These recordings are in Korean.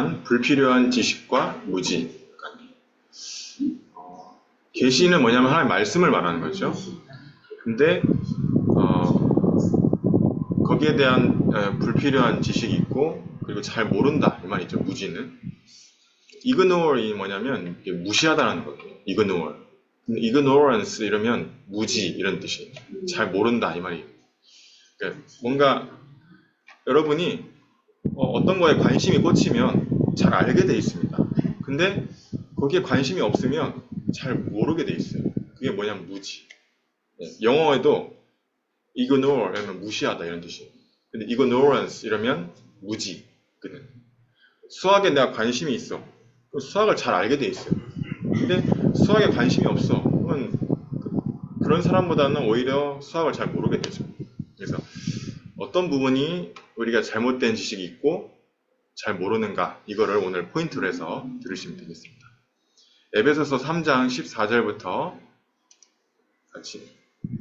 대한 불필요한 지식과 무지. 계시는 뭐냐면 하나님의 말씀을 말하는 거죠. 근데 거기에 대한 불필요한 지식이 있고 그리고 잘 모른다 이 말이죠. 무지는. ignore이 뭐냐면 무시하다라는 거예요. ignorance 이러면 무지 이런 뜻이에요. 잘 모른다 이 말이에요. 그러니까 뭔가 여러분이 어떤 거에 관심이 꽂히면 잘 알게 돼 있습니다. 근데 거기에 관심이 없으면 잘 모르게 돼 있어요. 그게 뭐냐면 무지. 영어에도 ignore 이러면 무시하다 이런 뜻이에요. 근데 ignorance 이러면 무지. 수학에 내가 관심이 있어. 수학을 잘 알게 돼 있어요. 근데 수학에 관심이 없어. 그러면 그런 사람보다는 오히려 수학을 잘 모르게 되죠. 그래서 어떤 부분이 우리가 잘못된 지식이 있고 잘 모르는가 이거를 오늘 포인트로 해서 들으시면 되겠습니다. 에베소서 3장 14절부터 같이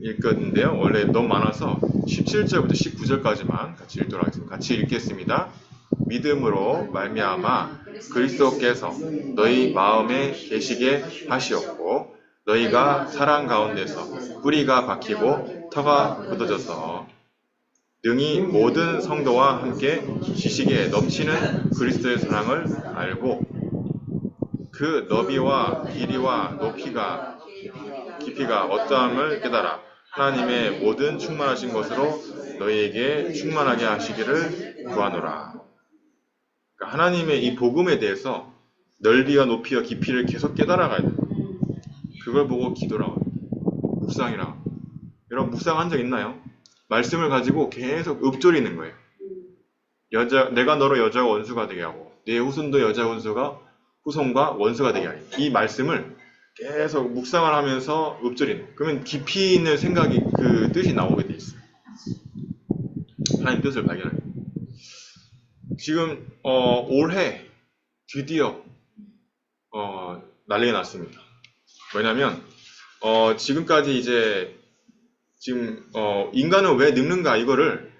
읽었는데요. 원래 너무 많아서 17절부터 19절까지만 같이 읽도록 하겠습니다. 같이 읽겠습니다. 믿음으로 말미암아 그리스도께서 너희 마음에 계시게 하시었고 너희가 사랑 가운데서 뿌리가 박히고 터가 굳어져서 능히 모든 성도와 함께 지식에 넘치는 그리스도의 사랑을 알고 그 너비와 길이와 높이가 깊이가 어떠함을 깨달아 하나님의 모든 충만하신 것으로 너희에게 충만하게 하시기를 구하노라. 그러니까 하나님의 이 복음에 대해서 넓이와 높이와 깊이를 계속 깨달아가야 돼요. 그걸 보고 기도라고 합니다. 묵상이라고 합니다. 여러분 묵상한 적 있나요? 말씀을 가지고 계속 읊조리는 거예요. 내가 너로 여자와 원수가 되게 하고 내 후손도 여자 후손과 원수가 되게 하리. 이 말씀을 계속 묵상을 하면서 읊조리는 거예요. 그러면 깊이 있는 생각이 그 뜻이 나오게 돼 있어요. 하나님 뜻을 발견해요. 지금 올해 드디어 난리가 났습니다. 왜냐면 지금까지 이제 지금 인간은 왜 늙는가 이거를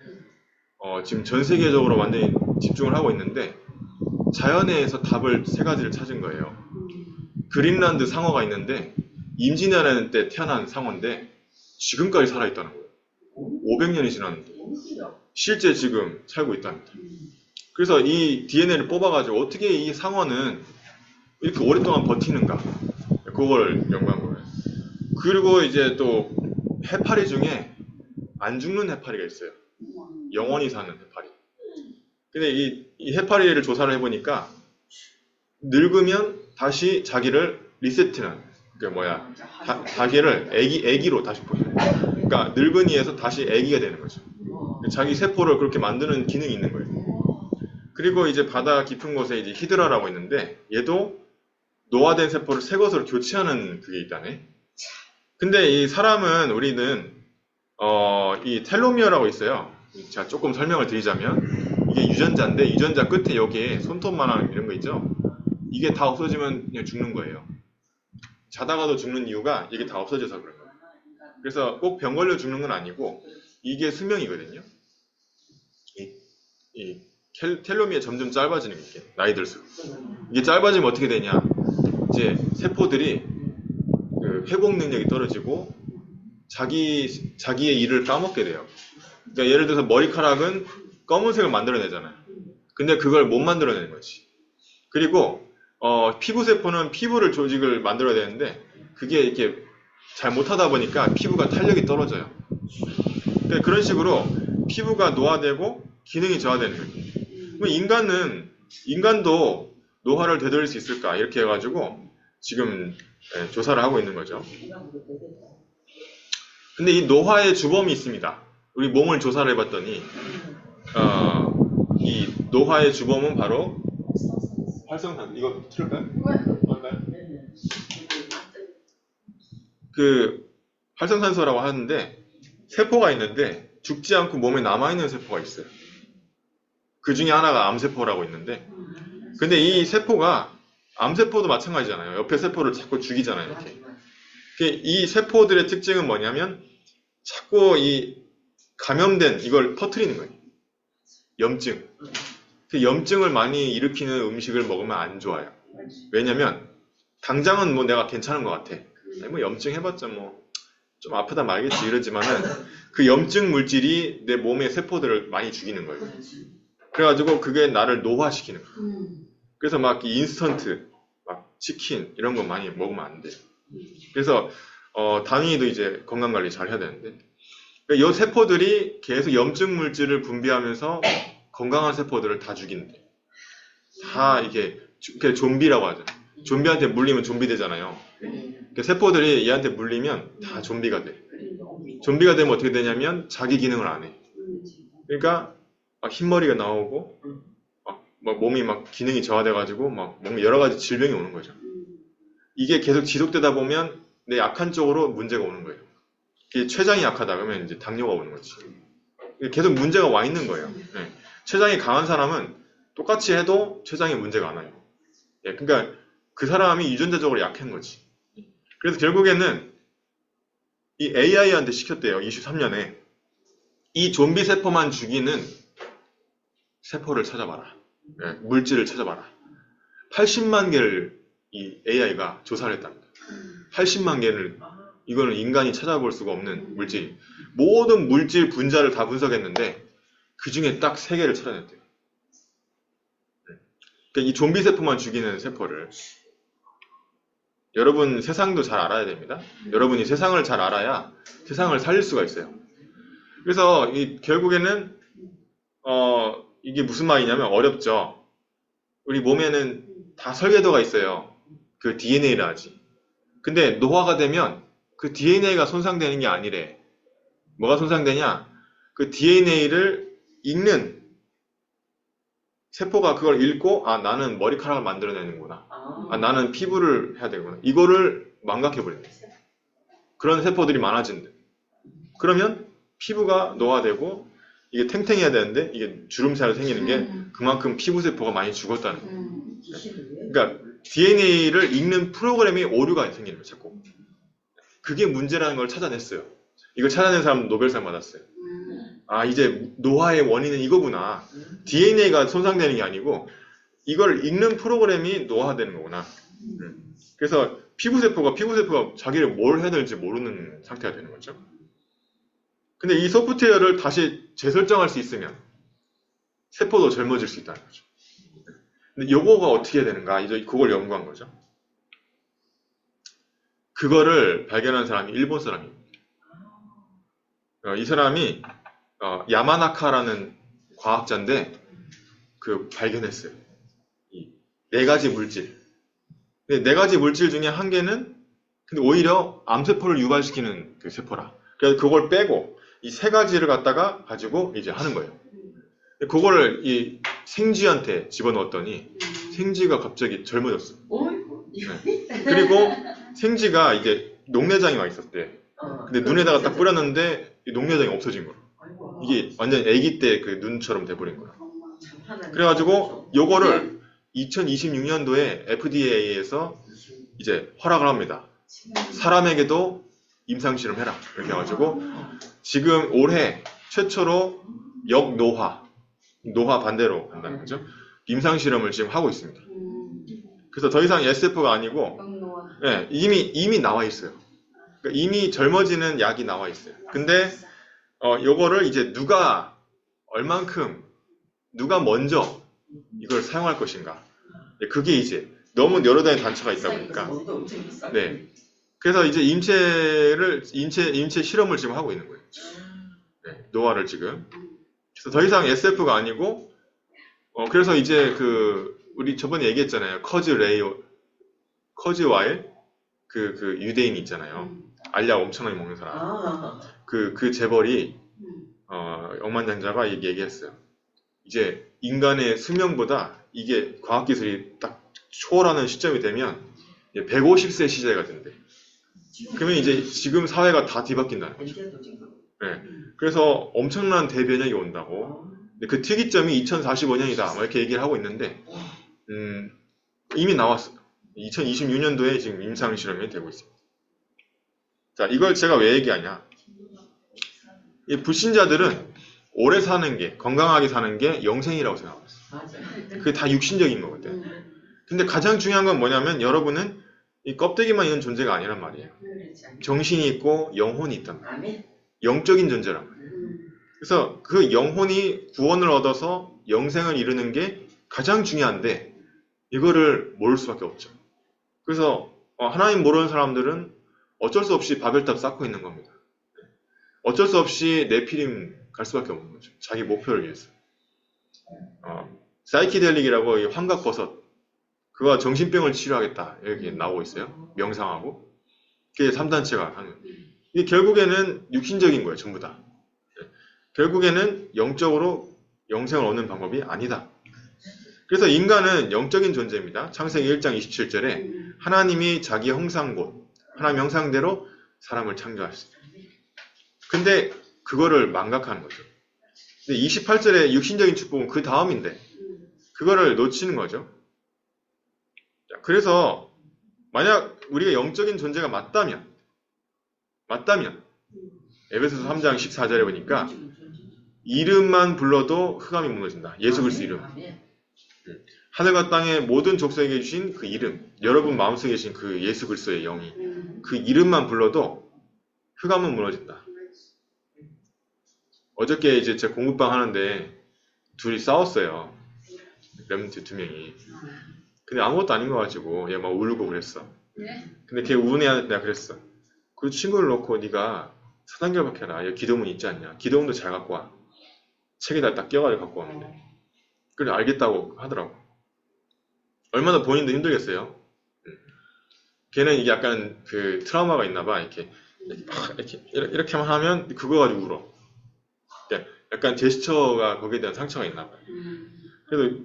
지금 전 세계적으로 완전히 집중을 하고 있는데 자연에서 답을 세 가지를 찾은 거예요. 그린란드 상어가 있는데 임진왜란 때 태어난 상어인데 지금까지 살아있다는 거예요. 500년이 지났는데 실제 지금 살고 있답니다. 그래서 이 DNA를 뽑아가지고 어떻게 이 상어는 이렇게 오랫동안 버티는가 그걸 연구한 거예요. 그리고 이제 또 해파리 중에 안 죽는 해파리가 있어요. 영원히 사는 해파리. 근데 이 해파리를 조사를 해보니까 늙으면 다시 자기를 리세트는 자기를 애기로 다시 보여요. 그러니까 늙은이에서 다시 애기가 되는 거죠. 자기 세포를 그렇게 만드는 기능이 있는 거예요. 그리고 이제 바다 깊은 곳에 이제 히드라라고 있는데 얘도 노화된 세포를 새 것으로 교체하는 그게 있다네. 근데 이 사람은 우리는 이 텔로미어라고 있어요. 제가 조금 설명을 드리자면 이게 유전자인데 유전자 끝에 여기에 손톱만한 이런 거 있죠. 이게 다 없어지면 그냥 죽는 거예요. 자다가도 죽는 이유가 이게 다 없어져서 그런 거예요. 그래서 꼭 병 걸려 죽는 건 아니고 이게 수명이거든요. 이 텔로미어 점점 짧아지는 게 나이 들수록 이게 짧아지면 어떻게 되냐? 이제 세포들이 그 회복 능력이 떨어지고 자기의 일을 까먹게 돼요. 그러니까 예를 들어서 머리카락은 검은색을 만들어내잖아요. 근데 그걸 못 만들어내는 거지. 그리고 피부 세포는 피부를 조직을 만들어야 되는데 그게 이렇게 잘 못하다 보니까 피부가 탄력이 떨어져요. 그러니까 그런 식으로 피부가 노화되고 기능이 저하되는 거예요. 그럼 인간도 노화를 되돌릴 수 있을까 이렇게 해가지고 지금 조사를 하고 있는 거죠. 근데 이 노화의 주범이 있습니다. 우리 몸을 조사를 해봤더니 이 노화의 주범은 바로 활성산소. 이거 틀을까요? 뭘까요? 그 활성산소라고 하는데 세포가 있는데 죽지 않고 몸에 남아있는 세포가 있어요. 그 중에 하나가 암세포라고 있는데 근데 이 세포가 암세포도 마찬가지잖아요. 옆에 세포를 자꾸 죽이잖아요. 이렇게. 이 세포들의 특징은 뭐냐면 자꾸 이 감염된 이걸 퍼뜨리는 거예요. 염증. 그 염증을 많이 일으키는 음식을 먹으면 안 좋아요. 왜냐면 당장은 뭐 내가 괜찮은 것 같아. 아니 뭐 염증 해봤자 뭐 좀 아프다 말겠지 이러지만은 그 염증 물질이 내 몸의 세포들을 많이 죽이는 거예요. 그래가지고 그게 나를 노화시키는 거예요. 그래서 막 인스턴트, 막 치킨 이런 거 많이 먹으면 안 돼요. 그래서 당연히도 이제 건강 관리 잘 해야 되는데 이 세포들이 계속 염증 물질을 분비하면서 건강한 세포들을 다 죽이는데 다 이게 좀비라고 하죠. 좀비한테 물리면 좀비 되잖아요. 세포들이 얘한테 물리면 다 좀비가 돼. 좀비가 되면 어떻게 되냐면 자기 기능을 안 해. 그러니까 막 흰머리가 나오고 막 몸이 막 기능이 저하돼가지고 막 뭔가 여러 가지 질병이 오는 거죠. 이게 계속 지속되다 보면 내 약한 쪽으로 문제가 오는 거예요. 이게 췌장이 약하다 그러면 이제 당뇨가 오는 거지. 계속 문제가 와 있는 거예요. 네. 췌장이 강한 사람은 똑같이 해도 췌장에 문제가 안 와요. 예, 그러니까 그 사람이 유전자적으로 약한 거지. 그래서 결국에는 이 AI한테 시켰대요. 23년에 이 좀비 세포만 죽이는 세포를 찾아봐라. 예, 물질을 찾아봐라. 80만 개를 이 AI가 조사를 했답니다. 80만 개를 이거는 인간이 찾아볼 수가 없는 물질. 모든 물질 분자를 다 분석했는데 그 중에 딱 3개를 찾아냈대요. 그러니까 이 좀비 세포만 죽이는 세포를 여러분 세상도 잘 알아야 됩니다. 여러분이 세상을 잘 알아야 세상을 살릴 수가 있어요. 그래서 결국에는 이게 무슨 말이냐면 어렵죠. 우리 몸에는 다 설계도가 있어요. 그 DNA라 하지. 근데 노화가 되면 그 DNA가 손상되는 게 아니래. 뭐가 손상되냐? 그 DNA를 읽는 세포가 그걸 읽고 아 나는 머리카락을 만들어내는구나. 아 나는 피부를 해야 되구나. 이거를 망각해버린다. 그런 세포들이 많아진다. 그러면 피부가 노화되고 이게 탱탱해야 되는데 이게 주름살 생기는 게 그만큼 피부 세포가 많이 죽었다는 거예요. 그러니까 DNA를 읽는 프로그램이 오류가 생기는 거예요. 자꾸. 그게 문제라는 걸 찾아냈어요. 이걸 찾아낸 사람 노벨상 받았어요. 아 이제 노화의 원인은 이거구나. DNA가 손상되는 게 아니고 이걸 읽는 프로그램이 노화되는 거구나. 그래서 피부세포가 자기를 뭘 해야 될지 모르는 상태가 되는 거죠. 근데 이 소프트웨어를 다시 재설정할 수 있으면 세포도 젊어질 수 있다는 거죠. 근데 요거가 어떻게 되는가? 이제 그걸 연구한 거죠. 그거를 발견한 사람이 일본 사람입니다. 이 사람이 야마나카라는 과학자인데 그 발견했어요. 이 4가지 물질. 근데 4가지 물질 중에 한 개는 근데 오히려 암세포를 유발시키는 그 세포라. 그래서 그걸 빼고 이 3가지를 갖다가 가지고 이제 하는 거예요. 그거를 이 생쥐한테 집어넣었더니 생쥐가 갑자기 젊어졌어. 네. 그리고 생쥐가 이제 녹내장이 와 있었대. 근데 눈에다가 딱 뿌렸는데 이 녹내장이 없어진 거야. 이게 완전 아기 때 그 눈처럼 돼버린 거야. 그래가지고 요거를 2026년도에 FDA에서 이제 허락을 합니다. 사람에게도 임상실험해라. 이렇게 해가지고 지금 올해 최초로 노화 반대로 한다는 거죠. 임상실험을 지금 하고 있습니다. 그래서 더 이상 SF가 아니고 네, 이미 나와 있어요. 그러니까 이미 젊어지는 약이 나와 있어요. 근데 요거를 이제 누가 먼저 이걸 사용할 것인가. 그게 이제 너무 여러 단의 단초가 있다 보니까. 네. 그래서 이제 인체 실험을 지금 하고 있는 거예요. 네, 노화를 지금. 그래서 더 이상 SF가 아니고, 그래서 이제 우리 저번에 얘기했잖아요. 커즈 와일, 그 유대인이 있잖아요. 알약 엄청나게 먹는 사람. 그 재벌이, 억만장자가 얘기했어요. 이제 인간의 수명보다 이게 과학기술이 딱 초월하는 시점이 되면 150세 시대가 된대. 그러면 이제 지금 사회가 다 뒤바뀐다는 거죠. 네. 그래서 엄청난 대변혁이 온다고. 근데 그 특이점이 2045년이다. 이렇게 얘기를 하고 있는데, 이미 나왔어요. 2026년도에 지금 임상실험이 되고 있습니다. 자, 이걸 제가 왜 얘기하냐. 이 불신자들은 오래 사는 게, 건강하게 사는 게 영생이라고 생각하고 있어요. 맞아. 그게 다 육신적인 거거든. 근데 가장 중요한 건 뭐냐면 여러분은 이 껍데기만 있는 존재가 아니란 말이에요. 정신이 있고 영혼이 있단 말이에요. 아멘. 영적인 존재란 말이에요. 그래서 그 영혼이 구원을 얻어서 영생을 이루는 게 가장 중요한데 이거를 모를 수밖에 없죠. 그래서 하나님 모르는 사람들은 어쩔 수 없이 바벨탑 쌓고 있는 겁니다. 어쩔 수 없이 네피림 갈 수밖에 없는 거죠. 자기 목표를 위해서. 사이키델릭이라고 이 환각버섯 그거 정신병을 치료하겠다 이렇게 나오고 있어요. 명상하고 그게 3단체가 하는 이게 결국에는 육신적인 거예요. 전부 다. 결국에는 영적으로 영생을 얻는 방법이 아니다. 그래서 인간은 영적인 존재입니다. 창세기 1장 27절에 하나님이 자기 형상곧 하나님 형상대로 사람을 창조하셨습니다. 근데 그거를 망각하는 거죠. 근데 28절에 육신적인 축복은 그 다음인데 그거를 놓치는 거죠. 그래서 만약 우리가 영적인 존재가 맞다면 에베소서 3장 14절에 보니까 이름만 불러도 흑암이 무너진다. 예수 그리스도 이름. 하늘과 땅의 모든 족속에게 주신 그 이름, 여러분 마음속에 계신 그 예수 그리스도의 영이 그 이름만 불러도 흑암은 무너진다. 어저께 이제 제가 공부방 하는데 둘이 싸웠어요. 렘트 2명이. 근데 아무것도 아닌 거 가지고 얘 막 울고 그랬어. 근데 걔 우는 애한테 내가 그랬어. 그 친구를 놓고 네가 사단결박해라. 여기 기도문 있지 않냐. 기도문도 잘 갖고 와. 책에다 딱 껴가지고 갖고 왔는데. 그래 알겠다고 하더라고. 얼마나 본인도 힘들겠어요. 걔는 이게 약간 그 트라우마가 있나 봐. 이렇게만 하면 그거 가지고 울어. 약간 제스처가 거기에 대한 상처가 있나 봐요. 그래도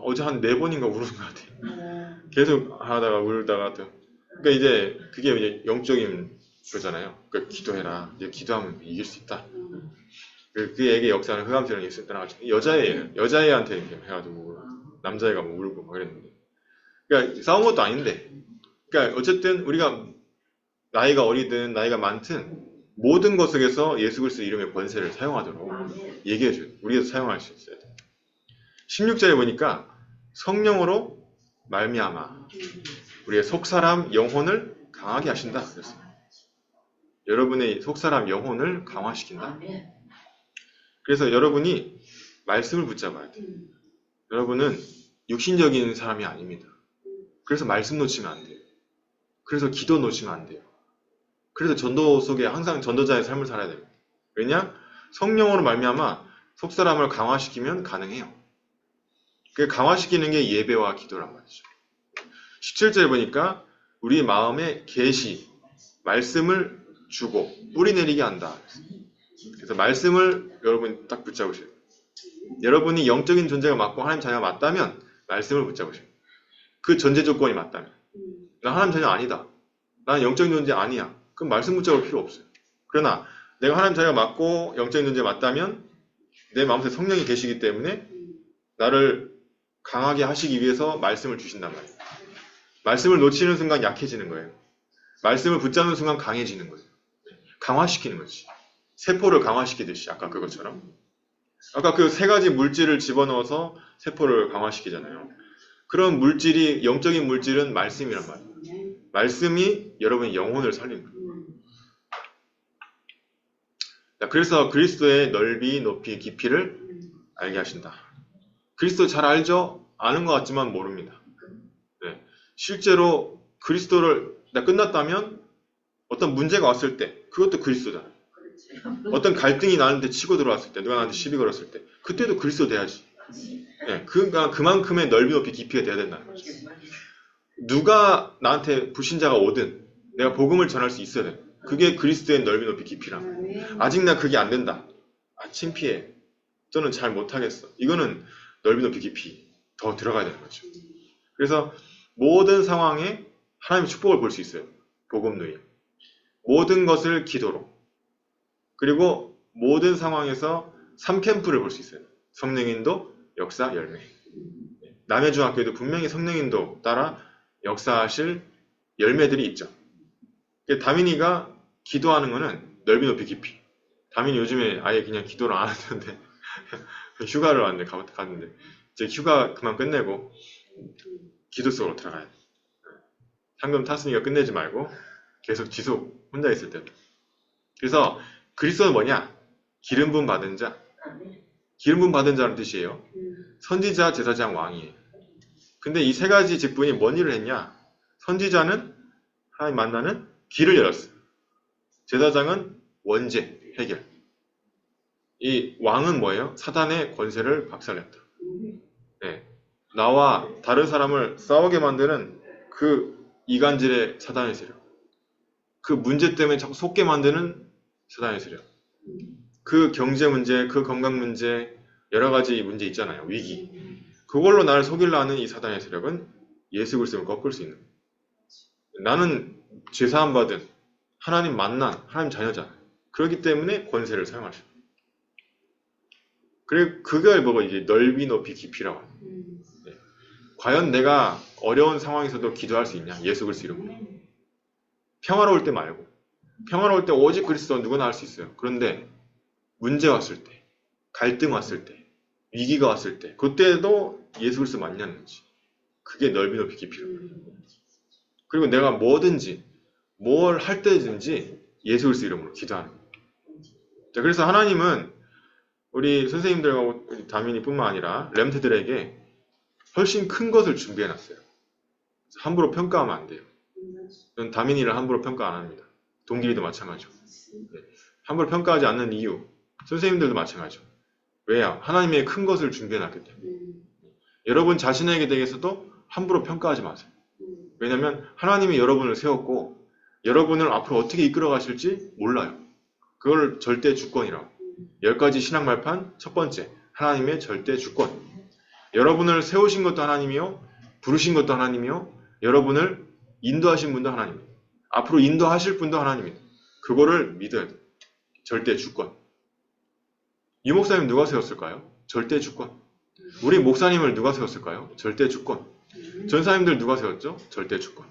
어제 한 4번인가 울은 것 같아요. 계속 하다가 울다가 또. 그러니까 이제 그게 이제 영적인 거잖아요. 그러니까 기도해라. 이제 기도하면 이길 수 있다. 그 애의 역사는 흑암처럼 있을 때나 여자애한테 이렇게 해가지고 남자애가 뭐 울고 막 그랬는데. 그러니까 싸운 것도 아닌데. 그러니까 어쨌든 우리가 나이가 어리든 나이가 많든 모든 것 속에서 예수 그리스도 이름의 권세를 사용하도록 얘기해줘요. 우리도 사용할 수 있어야 돼. 16절에 보니까 성령으로 말미암아 우리의 속사람 영혼을 강하게 하신다. 그랬어요. 여러분의 속사람 영혼을 강화시킨다. 그래서 여러분이 말씀을 붙잡아야 돼요. 여러분은 육신적인 사람이 아닙니다. 그래서 말씀 놓치면 안 돼요. 그래서 기도 놓치면 안 돼요. 그래서 전도 속에 항상 전도자의 삶을 살아야 됩니다. 왜냐? 성령으로 말미암아 속사람을 강화시키면 가능해요. 그 강화시키는 게 예배와 기도란 말이죠. 17절에 보니까 우리 마음에 계시, 말씀을 주고 뿌리 내리게 한다. 그래서 말씀을 여러분 딱 붙잡으셔야 돼요. 여러분이 영적인 존재가 맞고 하나님 자녀가 맞다면 말씀을 붙잡으셔야 돼요. 그 전제 조건이 맞다면. 나 하나님 자녀 아니다. 나는 영적인 존재 아니야. 그럼 말씀 붙잡을 필요 없어요. 그러나 내가 하나님 자녀가 맞고 영적인 존재 맞다면 내 마음속에 성령이 계시기 때문에 나를 강하게 하시기 위해서 말씀을 주신단 말이에요. 말씀을 놓치는 순간 약해지는 거예요. 말씀을 붙잡는 순간 강해지는 거예요. 강화시키는 거지. 세포를 강화시키듯이 아까 그것처럼. 아까 그 3가지 물질을 집어넣어서 세포를 강화시키잖아요. 그런 물질이 영적인 물질은 말씀이란 말이에요. 말씀이 여러분의 영혼을 살리는 거예요. 그래서 그리스도의 넓이, 높이, 깊이를 알게 하신다. 그리스도 잘 알죠? 아는 것 같지만 모릅니다. 네. 실제로 그리스도를 끝났다면 어떤 문제가 왔을 때 그것도 그리스도잖아요. 어떤 갈등이 나한테 치고 들어왔을 때 누가 나한테 시비 걸었을 때 그때도 그리스도 돼야지. 네. 그러니까 그만큼의 넓이, 높이, 깊이가 돼야 된다는 거죠. 누가 나한테 불신자가 오든 내가 복음을 전할 수 있어야 돼. 그게 그리스도의 넓이, 높이, 깊이란. 아직 나 그게 안 된다. 창피해. 저는 잘 못하겠어. 이거는 넓이, 높이, 깊이 더 들어가야 되는 거죠. 그래서 모든 상황에 하나님의 축복을 볼 수 있어요. 복음 누이. 모든 것을 기도로. 그리고 모든 상황에서 3캠프를 볼 수 있어요. 성령인도, 역사, 열매. 남해중학교에도 분명히 성령인도 따라 역사하실 열매들이 있죠. 다민이가 기도하는 거는 넓이, 높이, 깊이. 다민이 요즘에 아예 그냥 기도를 안 하는데 휴가를 갔는데 이제 휴가 그만 끝내고 기도 속으로 들어가야 돼. 상금 탔으니까 끝내지 말고 계속 지속 혼자 있을 때도. 그래서 그리스도는 뭐냐? 기름 부음 받은 자. 기름 부음 받은 자라는 뜻이에요. 선지자, 제사장, 왕이에요. 근데 이 세 가지 직분이 뭔 일을 했냐? 선지자는 하나님 만나는 길을 열었어요. 제사장은 원죄, 해결. 이 왕은 뭐예요? 사단의 권세를 박살냈다. 네. 나와 다른 사람을 싸우게 만드는 그 이간질의 사단의 세력. 그 문제 때문에 자꾸 속게 만드는 사단의 세력. 그 경제 문제, 그 건강 문제, 여러 가지 문제 있잖아요. 위기. 그걸로 나를 속이려 하는 이 사단의 세력은 예수 그리스도를 꺾을 수 있는 거예요. 나는 죄사함 받은 하나님 만난 하나님 자녀잖아요. 그렇기 때문에 권세를 사용하셔요. 그리고 그걸 보고 이제 넓이, 높이, 깊이라고 합니다. 네. 과연 내가 어려운 상황에서도 기도할 수 있냐? 예수 그리스도 이름으로. 평화로울 때 말고. 평화로울 때 오직 그리스도 누구나 할 수 있어요. 그런데 문제 왔을 때, 갈등 왔을 때, 위기가 왔을 때, 그때도 예수 그리스도 맞냐는지. 그게 넓이, 높이, 깊이라고 합니다. 그리고 내가 뭐든지, 뭘 할 때든지 예수 그리스도 이름으로 기도하는 거예요. 자, 그래서 하나님은 우리 선생님들과 우리 다민이뿐만 아니라 렘트들에게 훨씬 큰 것을 준비해놨어요. 함부로 평가하면 안 돼요. 저는 다민이를 함부로 평가 안 합니다. 동길이도 마찬가지고. 네. 함부로 평가하지 않는 이유, 선생님들도 마찬가지고. 왜요? 하나님의 큰 것을 준비해놨기 때문에. 여러분 자신에게 대해서도 함부로 평가하지 마세요. 왜냐하면 하나님이 여러분을 세웠고 여러분을 앞으로 어떻게 이끌어 가실지 몰라요. 그걸 절대 주권이라고. 10가지 신앙 말판 첫 번째, 하나님의 절대 주권. 여러분을 세우신 것도 하나님이요, 부르신 것도 하나님이요, 여러분을 인도하신 분도 하나님이에요. 앞으로 인도하실 분도 하나님이에요. 그거를 믿어야 돼요. 절대 주권. 이 목사님 누가 세웠을까요? 절대 주권. 우리 목사님을 누가 세웠을까요? 절대 주권. 전사님들 누가 세웠죠? 절대 주권.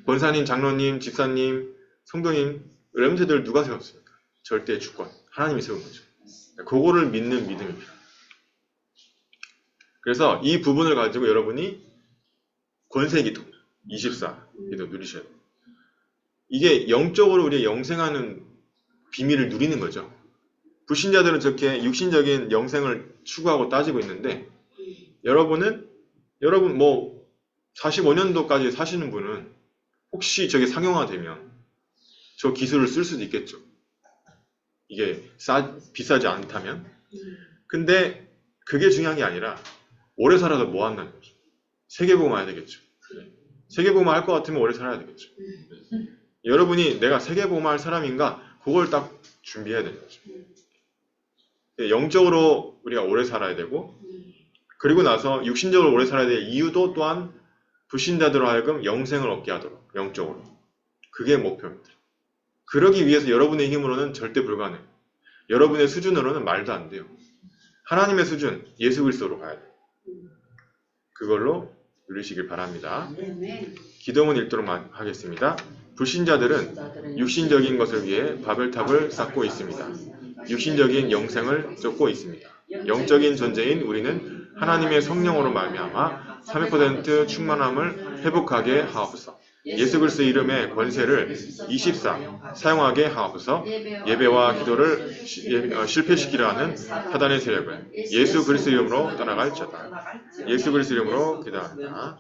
권사님, 장로님, 집사님, 성도님, 렘트들 누가 세웠습니까? 절대 주권. 하나님이 세운 거죠. 그거를 믿는 믿음입니다. 그래서 이 부분을 가지고 여러분이 권세기도 24 기도 누리셔야 돼요. 이게 영적으로 우리의 영생하는 비밀을 누리는 거죠. 불신자들은 저렇게 육신적인 영생을 추구하고 따지고 있는데 여러분 뭐 45년도까지 사시는 분은 혹시 저게 상용화되면 저 기술을 쓸 수도 있겠죠. 이게 비싸지 않다면. 근데 그게 중요한 게 아니라 오래 살아도 뭐 한다는 거죠. 세계복음 해야 되겠죠. 세계복음 할 것 같으면 오래 살아야 되겠죠. 여러분이 내가 세계복음 할 사람인가? 그걸 딱 준비해야 되는 거죠. 영적으로 우리가 오래 살아야 되고 그리고 나서 육신적으로 오래 살아야 될 이유도 또한 불신자들로 하여금 영생을 얻게 하도록 영적으로. 그게 목표입니다. 그러기 위해서 여러분의 힘으로는 절대 불가능해요. 여러분의 수준으로는 말도 안 돼요. 하나님의 수준, 예수 그리스도로 가야 돼요. 그걸로 누리시길 바랍니다. 기도문 읽도록 하겠습니다. 불신자들은 육신적인 것을 위해 바벨탑을 쌓고 있습니다. 육신적인 영생을 쫓고 있습니다. 영적인 존재인 우리는 하나님의 성령으로 말미암아 300% 충만함을 회복하게 하옵소서. 예수 그리스도 이름의 권세를 24 사용하게 하옵소서. 예배와 기도를 실패시키려 하는 사단의 세력을 예수 그리스도 이름으로 떠나갈지어다. 예수 그리스도 이름으로 기도합니다.